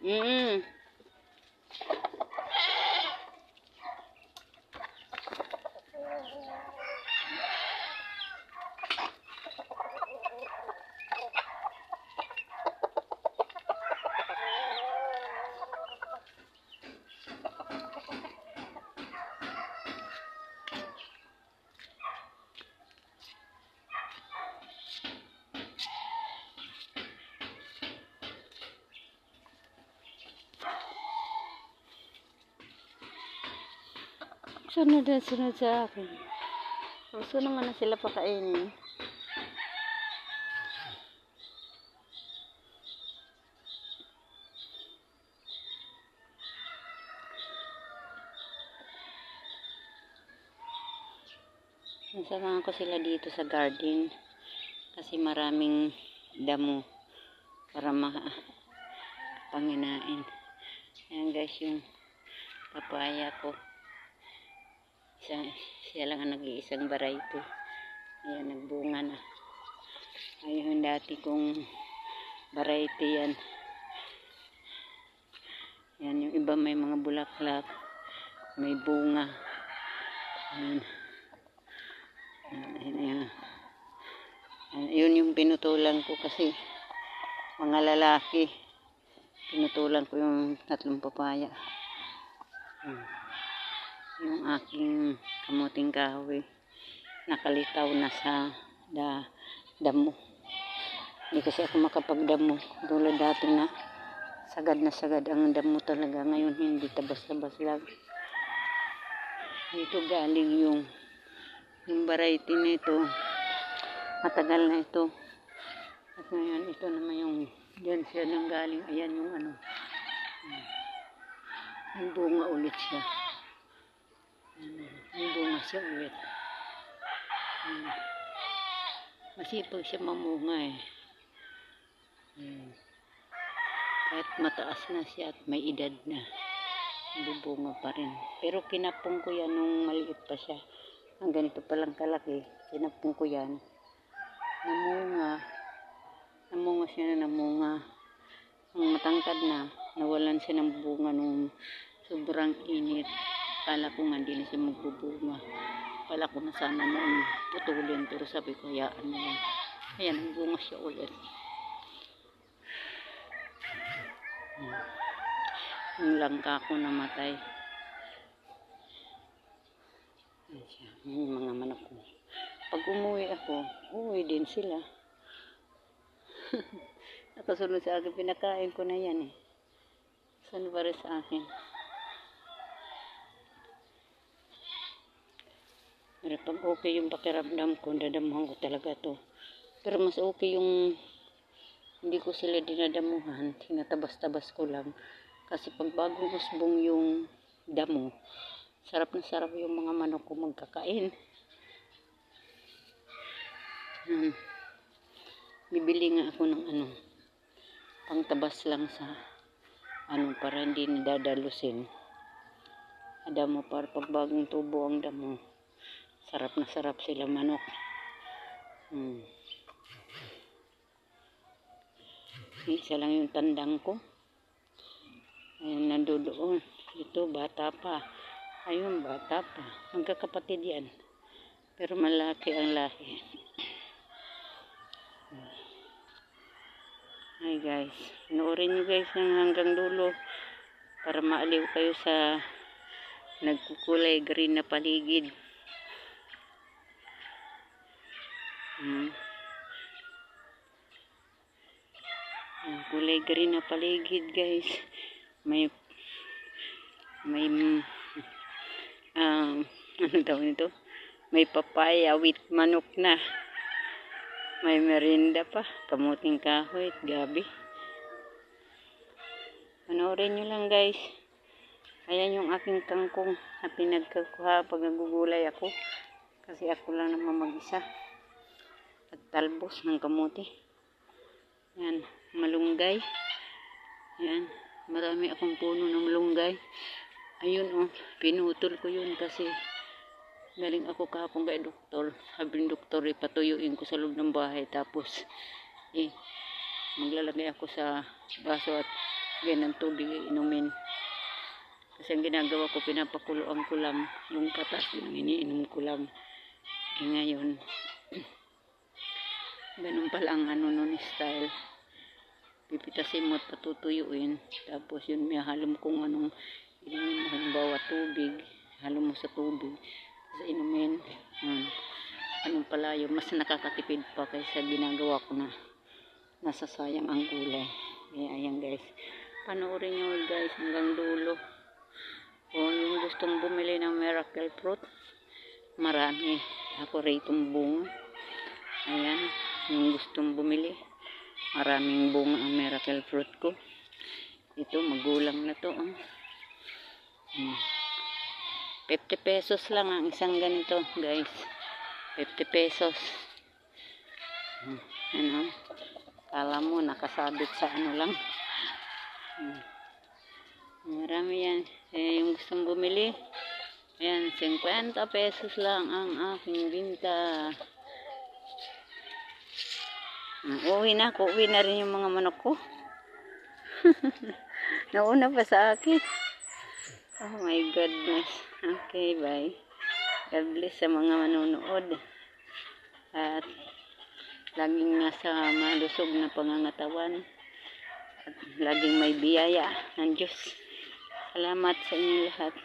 Mm. Sunod na sunod sa akin. Gusto naman na sila pakainin. Nasamahan ko sila dito sa garden kasi maraming damo para panginain. Ayan guys, yung papaya ko. Siya lang ang nag-iisang variety. Ayan, nagbunga na. Ayun, dati kong variety yan. Yan, yung iba may mga bulaklak, may bunga. Ayan. Ayan. Yun yung pinutulan ko kasi mga lalaki. Pinutulan ko yung 3 papaya. Yung aking kamuting kahoy nakalitaw na sa damo. Hindi kasi ako makapagdamo. Tulad dati na sagad ang damo talaga. Ngayon hindi, tabas-tabas lang. Dito galing yung variety nito. Matagal na ito. At ngayon ito naman yung dyan siya nang galing. Ayan yung ano. May bunga ulit siya. May bunga siya ulit. Masipag siya mamunga eh. Kahit mataas na siya at may edad na, bubunga pa rin. Pero kinapong ko yan nung maliit pa siya. Ang ganito palang kalaki. Kinapong ko yan. Namunga siya na namunga. Ang matangkad na, nawalan siya ng bunga nung sobrang init. Kala ko nga hindi na siya magbubunga. Kala ko na sana noon putulin, pero sabi ko hayaan na lang. Ayan, ang bunga siya ulit. Yung langka ko namatay. Ayan siya, yung mga manok ko. Pag umuwi ako, uuwi din sila. Nakasunod sa akin, pinakain ko na yan eh. Sunod pa rin sa akin. Pero pag okay yung pakiramdam ko, dadamuhan ko talaga to. Pero mas okay yung hindi ko sila dinadamuhan, tinatabas-tabas ko lang. Kasi pag bagong usbong yung damo, sarap na sarap yung mga manok ko magkakain. Bibili nga ako ng pangtabas lang sa para hindi nadadalusin. Damo para pag bagong tubo ang damo, sarap na sarap sila manok. Isa lang yung tandang ko. Ayun, nandoon. Ito, bata pa. Ayun, bata pa. Magkakapatid yan. Pero malaki ang lahi. Hi guys. Noorin nyo guys ng hanggang dulo para maaliw kayo sa nagkukulay green na paligid. Kulay green na paligid guys. May ano daw nito? May papaya with manok na. May merinda pa, kamuting kahoy at gabi. Panoorin nyo lang guys. Ayan yung aking kangkong na pinagkakuha pag nagugulay ako. Kasi ako lang naman mag-isa. At talbos ng kamuti. Yan, malunggay. Yan, marami akong puno ng malunggay. Ayun pinutol ko yun kasi galing ako kahapon kay doktor. Sabi ng doktor, ipatuyuin ko sa loob ng bahay. Tapos, maglalagay ako sa baso at ganang tubig inumin. Kasi ang ginagawa ko, pinapakuluan ko lang yung katas, yung iniinom ko lang. Ngayon, ganun pala ang nun style. Pipitasin mo at patutuyuin. Tapos yun, may halo mo kung anong inumin mo. Halimbawa tubig, halo mo sa tubig. Tapos inumin. Anong pala yun, mas nakakatipid pa kaysa ginagawa ko na nasasayang ang gulay. Kaya ayan guys, panoorin nyo guys hanggang dulo. Kung yung gustong bumili ng miracle fruit, marami ako rito bunga. Ayan, yung gustong bumili, maraming bunga ang miracle fruit ko. Ito magulang na to. 50 pesos lang ang isang ganito guys. 50 pesos. Ano, kala mo nakasabit sa ano lang. Marami yan. Yung gustong bumili, ayan, 50 pesos lang ang aking binta. Uwi na rin yung mga manok ko. Nauna pa sa akin. Oh my goodness. Okay, bye. God bless sa mga manonood. At laging nasa malusog na pangangatawan. At laging may biyaya ng Diyos. Salamat sa inyo lahat.